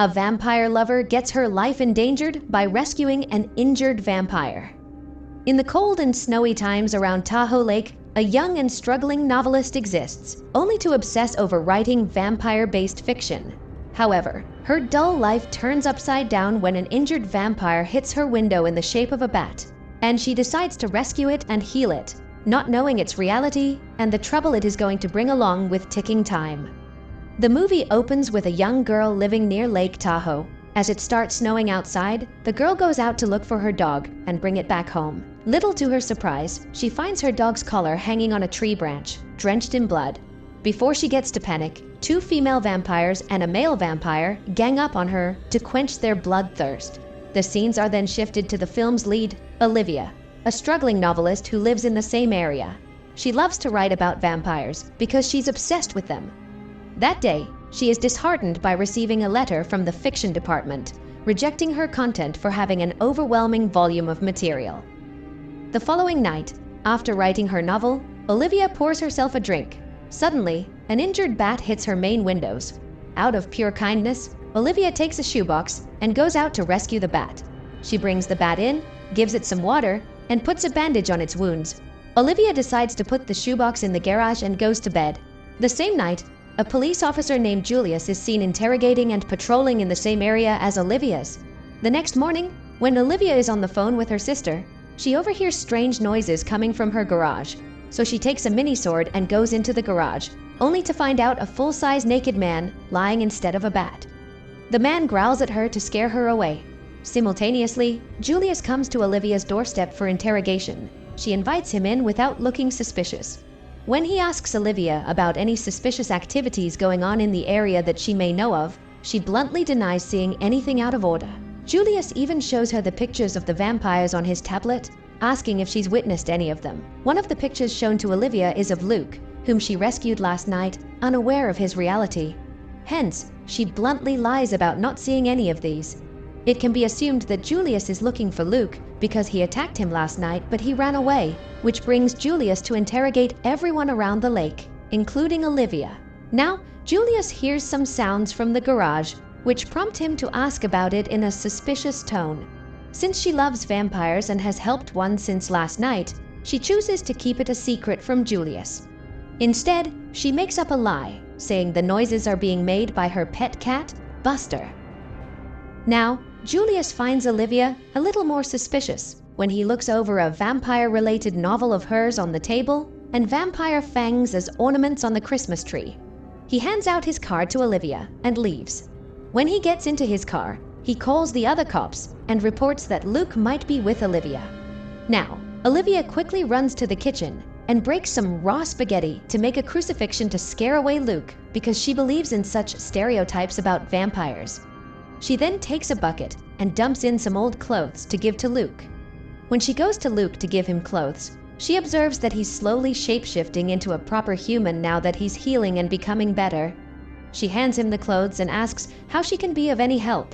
A vampire lover gets her life endangered by rescuing an injured vampire. In the cold and snowy times around Tahoe Lake, a young and struggling novelist exists, only to obsess over writing vampire-based fiction. However, her dull life turns upside down when an injured vampire hits her window in the shape of a bat, and she decides to rescue it and heal it, not knowing its reality and the trouble it is going to bring along with ticking time. The movie opens with a young girl living near Lake Tahoe. As it starts snowing outside, the girl goes out to look for her dog and bring it back home. Little to her surprise, she finds her dog's collar hanging on a tree branch, drenched in blood. Before she gets to panic, 2 female vampires and a male vampire gang up on her to quench their bloodthirst. The scenes are then shifted to the film's lead, Olivia, a struggling novelist who lives in the same area. She loves to write about vampires because she's obsessed with them. That day, she is disheartened by receiving a letter from the fiction department, rejecting her content for having an overwhelming volume of material. The following night, after writing her novel, Olivia pours herself a drink. Suddenly, an injured bat hits her main windows. Out of pure kindness, Olivia takes a shoebox and goes out to rescue the bat. She brings the bat in, gives it some water, and puts a bandage on its wounds. Olivia decides to put the shoebox in the garage and goes to bed. The same night, a police officer named Julius is seen interrogating and patrolling in the same area as Olivia's. The next morning, when Olivia is on the phone with her sister, she overhears strange noises coming from her garage. So she takes a mini sword and goes into the garage, only to find out a full-size naked man lying instead of a bat. The man growls at her to scare her away. Simultaneously, Julius comes to Olivia's doorstep for interrogation. She invites him in without looking suspicious. When he asks Olivia about any suspicious activities going on in the area that she may know of, she bluntly denies seeing anything out of order. Julius even shows her the pictures of the vampires on his tablet, asking if she's witnessed any of them. One of the pictures shown to Olivia is of Luke, whom she rescued last night, unaware of his reality. Hence, she bluntly lies about not seeing any of these. It can be assumed that Julius is looking for Luke because he attacked him last night, but he ran away, which brings Julius to interrogate everyone around the lake, including Olivia. Now, Julius hears some sounds from the garage, which prompt him to ask about it in a suspicious tone. Since she loves vampires and has helped one since last night, she chooses to keep it a secret from Julius. Instead, she makes up a lie, saying the noises are being made by her pet cat, Buster. Now, Julius finds Olivia a little more suspicious when he looks over a vampire-related novel of hers on the table and vampire fangs as ornaments on the Christmas tree. He hands out his card to Olivia and leaves. When he gets into his car, he calls the other cops and reports that Luke might be with Olivia. Now, Olivia quickly runs to the kitchen and breaks some raw spaghetti to make a crucifixion to scare away Luke because she believes in such stereotypes about vampires. She then takes a bucket and dumps in some old clothes to give to Luke. When she goes to Luke to give him clothes, she observes that he's slowly shape-shifting into a proper human now that he's healing and becoming better. She hands him the clothes and asks how she can be of any help.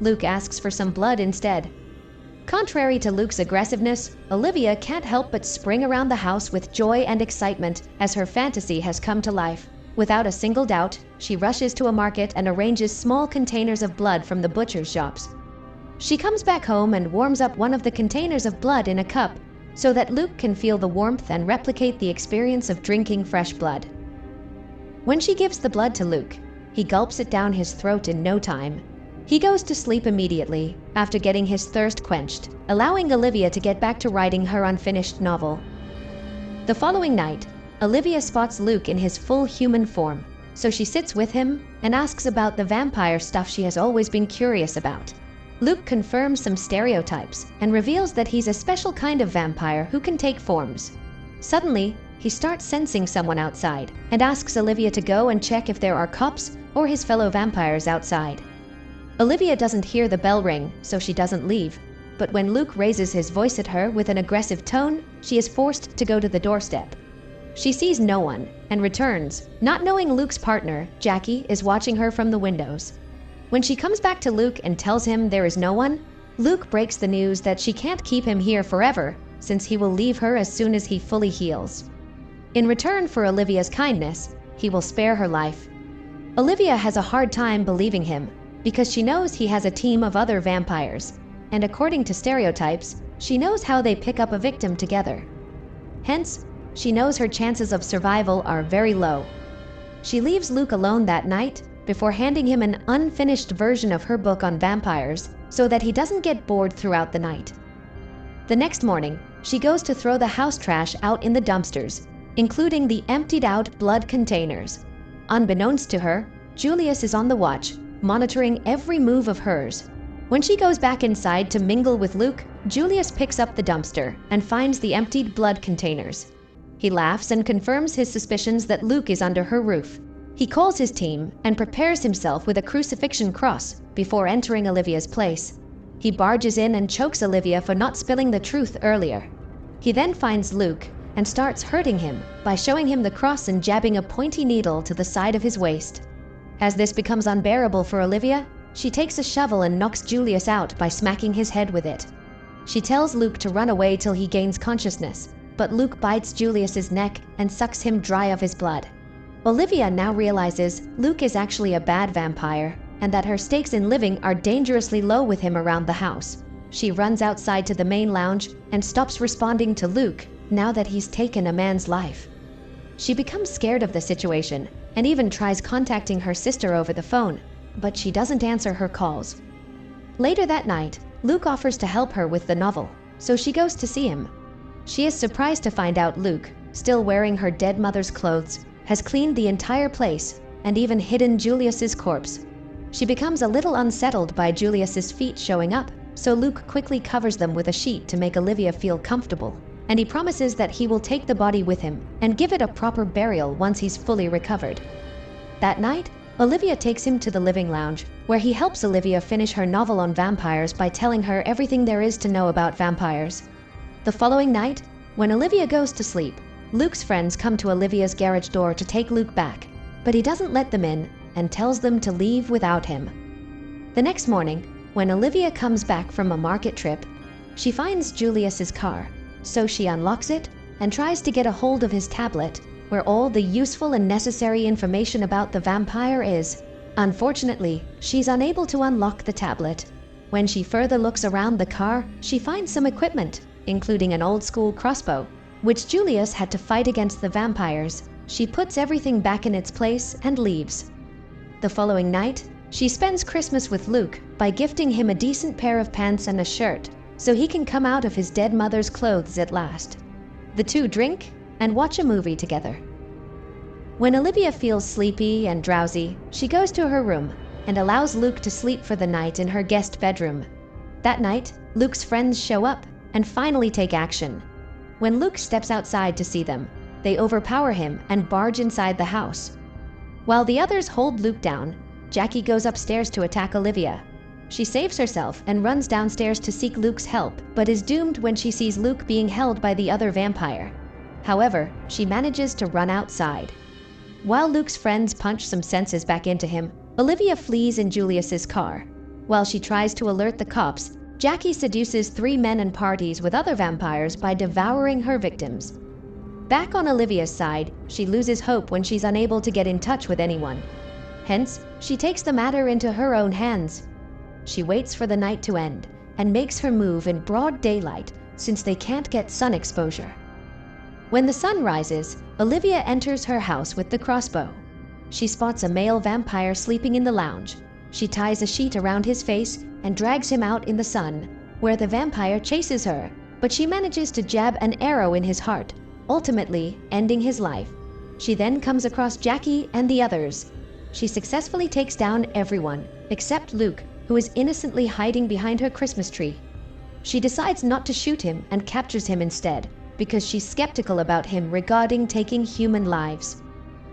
Luke asks for some blood instead. Contrary to Luke's aggressiveness, Olivia can't help but spring around the house with joy and excitement as her fantasy has come to life. Without a single doubt, she rushes to a market and arranges small containers of blood from the butcher's shops. She comes back home and warms up one of the containers of blood in a cup so that Luke can feel the warmth and replicate the experience of drinking fresh blood. When she gives the blood to Luke, he gulps it down his throat in no time. He goes to sleep immediately after getting his thirst quenched, allowing Olivia to get back to writing her unfinished novel. The following night, Olivia spots Luke in his full human form, so she sits with him and asks about the vampire stuff she has always been curious about. Luke confirms some stereotypes and reveals that he's a special kind of vampire who can take forms. Suddenly, he starts sensing someone outside and asks Olivia to go and check if there are cops or his fellow vampires outside. Olivia doesn't hear the bell ring, so she doesn't leave. But when Luke raises his voice at her with an aggressive tone, she is forced to go to the doorstep. She sees no one and returns, not knowing Luke's partner, Jackie, is watching her from the windows. When she comes back to Luke and tells him there is no one, Luke breaks the news that she can't keep him here forever, since he will leave her as soon as he fully heals. In return for Olivia's kindness, he will spare her life. Olivia has a hard time believing him, because she knows he has a team of other vampires, and according to stereotypes, she knows how they pick up a victim together. Hence, she knows her chances of survival are very low. She leaves Luke alone that night before handing him an unfinished version of her book on vampires so that he doesn't get bored throughout the night. The next morning, she goes to throw the house trash out in the dumpsters, including the emptied-out blood containers. Unbeknownst to her, Julius is on the watch, monitoring every move of hers. When she goes back inside to mingle with Luke, Julius picks up the dumpster and finds the emptied blood containers. He laughs and confirms his suspicions that Luke is under her roof. He calls his team and prepares himself with a crucifixion cross before entering Olivia's place. He barges in and chokes Olivia for not spilling the truth earlier. He then finds Luke and starts hurting him by showing him the cross and jabbing a pointy needle to the side of his waist. As this becomes unbearable for Olivia, she takes a shovel and knocks Julius out by smacking his head with it. She tells Luke to run away till he gains consciousness, but Luke bites Julius's neck and sucks him dry of his blood. Olivia now realizes Luke is actually a bad vampire and that her stakes in living are dangerously low with him around the house. She runs outside to the main lounge and stops responding to Luke now that he's taken a man's life. She becomes scared of the situation and even tries contacting her sister over the phone, but she doesn't answer her calls. Later that night, Luke offers to help her with the novel, so she goes to see him. She is surprised to find out Luke, still wearing her dead mother's clothes, has cleaned the entire place and even hidden Julius's corpse. She becomes a little unsettled by Julius's feet showing up, so Luke quickly covers them with a sheet to make Olivia feel comfortable, and he promises that he will take the body with him and give it a proper burial once he's fully recovered. That night, Olivia takes him to the living lounge, where he helps Olivia finish her novel on vampires by telling her everything there is to know about vampires. The following night, when Olivia goes to sleep, Luke's friends come to Olivia's garage door to take Luke back, but he doesn't let them in and tells them to leave without him. The next morning, when Olivia comes back from a market trip, she finds Julius's car, so she unlocks it and tries to get a hold of his tablet, where all the useful and necessary information about the vampire is. Unfortunately, she's unable to unlock the tablet. When she further looks around the car, she finds some equipment, including an old-school crossbow, which Julius had to fight against the vampires. She puts everything back in its place and leaves. The following night, she spends Christmas with Luke by gifting him a decent pair of pants and a shirt, so he can come out of his dead mother's clothes at last. The two drink and watch a movie together. When Olivia feels sleepy and drowsy, she goes to her room and allows Luke to sleep for the night in her guest bedroom. That night, Luke's friends show up and finally take action. When Luke steps outside to see them, they overpower him and barge inside the house. While the others hold Luke down, Jackie goes upstairs to attack Olivia. She saves herself and runs downstairs to seek Luke's help, but is doomed when she sees Luke being held by the other vampire. However, she manages to run outside. While Luke's friends punch some senses back into him, Olivia flees in Julius's car. While she tries to alert the cops, Jackie seduces 3 men and parties with other vampires by devouring her victims. Back on Olivia's side, she loses hope when she's unable to get in touch with anyone. Hence, she takes the matter into her own hands. She waits for the night to end and makes her move in broad daylight since they can't get sun exposure. When the sun rises, Olivia enters her house with the crossbow. She spots a male vampire sleeping in the lounge. She ties a sheet around his face and drags him out in the sun, where the vampire chases her, but she manages to jab an arrow in his heart, ultimately ending his life. She then comes across Jackie and the others. She successfully takes down everyone, except Luke, who is innocently hiding behind her Christmas tree. She decides not to shoot him and captures him instead, because she's skeptical about him regarding taking human lives.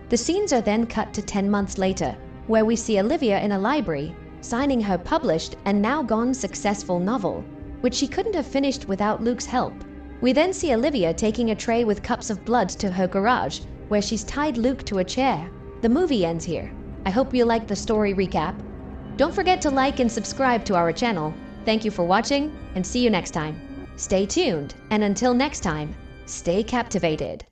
The scenes are then cut to 10 months later, where we see Olivia in a library, signing her published and now gone successful novel, which she couldn't have finished without Luke's help. We then see Olivia taking a tray with cups of blood to her garage, where she's tied Luke to a chair. The movie ends here. I hope you liked the story recap. Don't forget to like and subscribe to our channel. Thank you for watching, and see you next time. Stay tuned, and until next time, stay captivated.